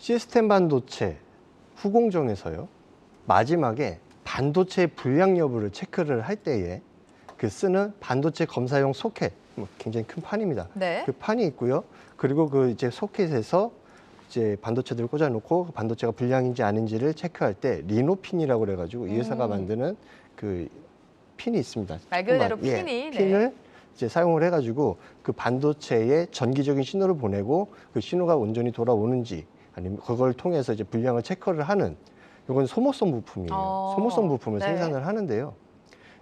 시스템 반도체 후공정에서요. 마지막에 반도체 불량 여부를 체크를 할 때에 그 쓰는 반도체 검사용 소켓, 굉장히 큰 판입니다. 네. 그 판이 있고요. 그리고 그 이제 소켓에서 이제 반도체들을 꽂아놓고 반도체가 불량인지 아닌지를 체크할 때 리노핀이라고 그래가지고 이 회사가 만드는 그 핀이 있습니다. 말 그대로 조그만, 예, 핀이, 네. 핀을 이제 사용을 해가지고 그 반도체에 전기적인 신호를 보내고 그 신호가 온전히 돌아오는지 아니면 그걸 통해서 이제 불량을 체크를 하는 이건 소모성 부품이에요. 소모성 부품을 네. 생산을 하는데요.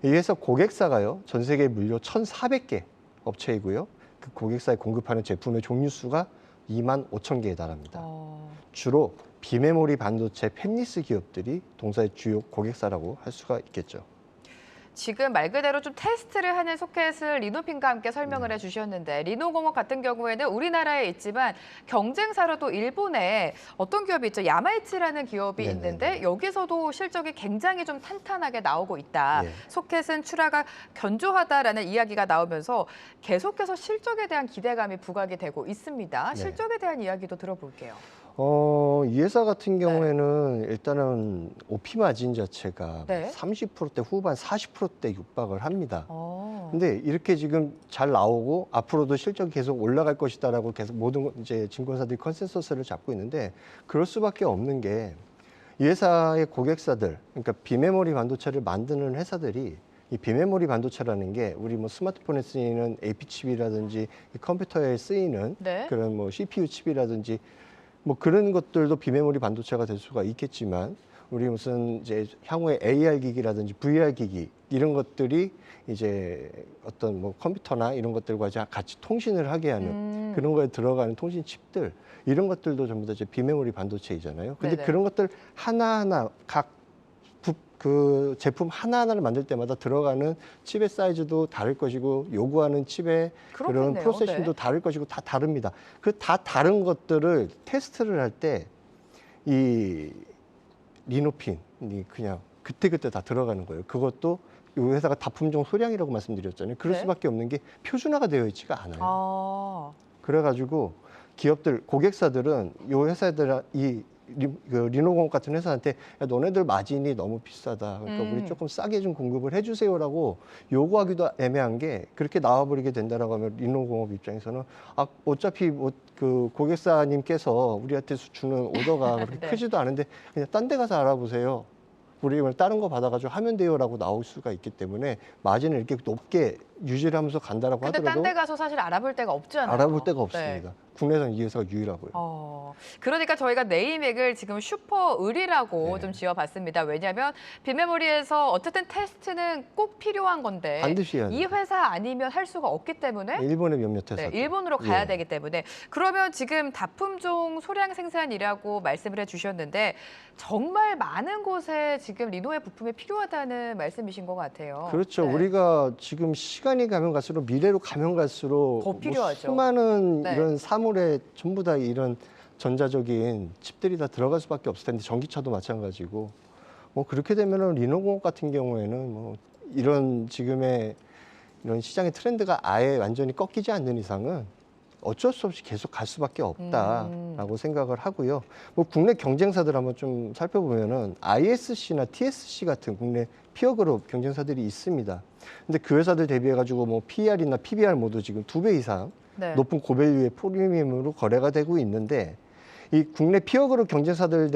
이 회사 고객사가요. 전 세계 무려 1,400개 업체이고요. 그 고객사에 공급하는 제품의 종류 수가 25,000개에 달합니다. 주로 비메모리 반도체 팹리스 기업들이 동사의 주요 고객사라고 할 수가 있겠죠. 지금 말 그대로 좀 테스트를 하는 소켓을 리노핀과 함께 설명을 해주셨는데 리노공업 같은 경우에는 우리나라에 있지만 경쟁사로도 일본에 어떤 기업이 있죠? 야마이치라는 기업이 네네네. 있는데 여기서도 실적이 굉장히 좀 탄탄하게 나오고 있다. 예. 소켓은 출하가 견조하다라는 이야기가 나오면서 계속해서 실적에 대한 기대감이 부각이 되고 있습니다. 네. 실적에 대한 이야기도 들어볼게요. 이 회사 같은 경우에는 일단은 OP 마진 자체가 네. 30%대 후반 40%대 육박을 합니다. 어. 근데 이렇게 지금 잘 나오고 앞으로도 실적이 계속 올라갈 것이다라고 계속 모든 이제 증권사들이 컨센서스를 잡고 있는데 그럴 수밖에 없는 게 이 회사의 고객사들, 그러니까 비메모리 반도체를 만드는 회사들이 이 비메모리 반도체라는 게 우리 뭐 스마트폰에 쓰이는 AP 칩이라든지 이 컴퓨터에 쓰이는 네. 그런 뭐 CPU 칩이라든지 뭐 그런 것들도 비메모리 반도체가 될 수가 있겠지만 우리 무슨 이제 향후에 AR 기기라든지 VR 기기 이런 것들이 이제 어떤 뭐 컴퓨터나 이런 것들과 같이 통신을 하게 하는 그런 거에 들어가는 통신 칩들 이런 것들도 전부 다 이제 비메모리 반도체이잖아요. 근데 네네. 그런 것들 하나하나 그 제품 하나하나를 만들 때마다 들어가는 칩의 사이즈도 다를 것이고 요구하는 칩의 그런 그렇겠네요. 프로세싱도 네. 다를 것이고 다 다릅니다. 그 다 다른 것들을 테스트를 할 때 이 리노핀이 그냥 그때그때 다 들어가는 거예요. 그것도 이 회사가 다품종 소량이라고 말씀드렸잖아요. 그럴 네. 수밖에 없는 게 표준화가 되어 있지가 않아요. 아. 그래가지고 기업들, 고객사들은 이 회사들, 그 리노공업 같은 회사한테 야, 너네들 마진이 너무 비싸다. 그러니까 우리 조금 싸게 좀 공급을 해주세요라고 요구하기도 애매한 게 그렇게 나와버리게 된다라고 하면 리노공업 입장에서는 아, 어차피 뭐 그 고객사님께서 우리한테 주는 오더가 그렇게 네. 크지도 않은데 그냥 딴 데 가서 알아보세요. 우리 다른 거 받아가지고 하면 돼요라고 나올 수가 있기 때문에 마진을 이렇게 높게 유지를 하면서 간다라고 근데 하더라도 딴 데 가서 사실 알아볼 데가 없잖아요. 알아볼 데가 네. 없습니다. 국내에서는 이 회사가 유일하고요. 그러니까 저희가 네이맥을 지금 슈퍼을이라고 네. 좀 지어봤습니다. 왜냐하면 빅메모리에서 어쨌든 테스트는 꼭 필요한 건데 반드시 해야 이 돼요. 회사 아니면 할 수가 없기 때문에 일본의 몇몇 회사. 네, 일본으로 가야 예. 되기 때문에 그러면 지금 다품종 소량 생산이라고 말씀을 해주셨는데 정말 많은 곳에 지금 리노의 부품이 필요하다는 말씀이신 것 같아요. 그렇죠. 네. 우리가 지금 시간이 가면 갈수록 미래로 가면 갈수록 더 필요하죠. 수많은 네. 이런 사물에 전부 다 이런 전자적인 칩들이 다 들어갈 수밖에 없을 텐데 전기차도 마찬가지고 뭐 그렇게 되면은 리노공업 같은 경우에는 뭐 이런 지금의 이런 시장의 트렌드가 아예 완전히 꺾이지 않는 이상은 어쩔 수 없이 계속 갈 수밖에 없다라고 생각을 하고요. 뭐 국내 경쟁사들 한번 좀 살펴보면은 ISC나 TSC 같은 국내 피어그룹 경쟁사들이 있습니다. 근데 그 회사들 대비해가지고 뭐 PER이나 PBR 모두 지금 2배 이상 네. 높은 고밸류의 프리미엄으로 거래가 되고 있는데 이 국내 피어그룹 경쟁사들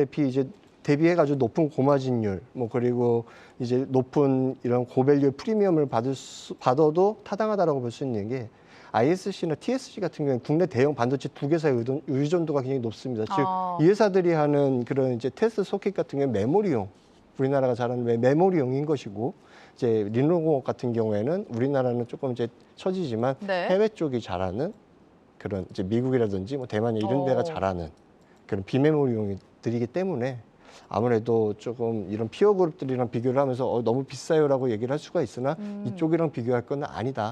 대비해가지고 높은 고마진율, 뭐 그리고 이제 높은 이런 고밸류의 프리미엄을 받아도 타당하다라고 볼 수 있는 게 ISC나 TSC 같은 경우는 국내 대형 반도체 두 개사의 의존도가 굉장히 높습니다. 즉, 이 회사들이 하는 그런 이제 테스트 소켓 같은 경우는 메모리용, 우리나라가 잘하는 메모리용인 것이고, 이제 리노공업 같은 경우에는 우리나라는 조금 이제 처지지만 네. 해외 쪽이 잘하는 그런 이제 미국이라든지 뭐 대만 이런 데가 잘하는 그런 비메모리용들이기 때문에 아무래도 조금 이런 피어 그룹들이랑 비교를 하면서 너무 비싸요라고 얘기를 할 수가 있으나 이쪽이랑 비교할 건 아니다.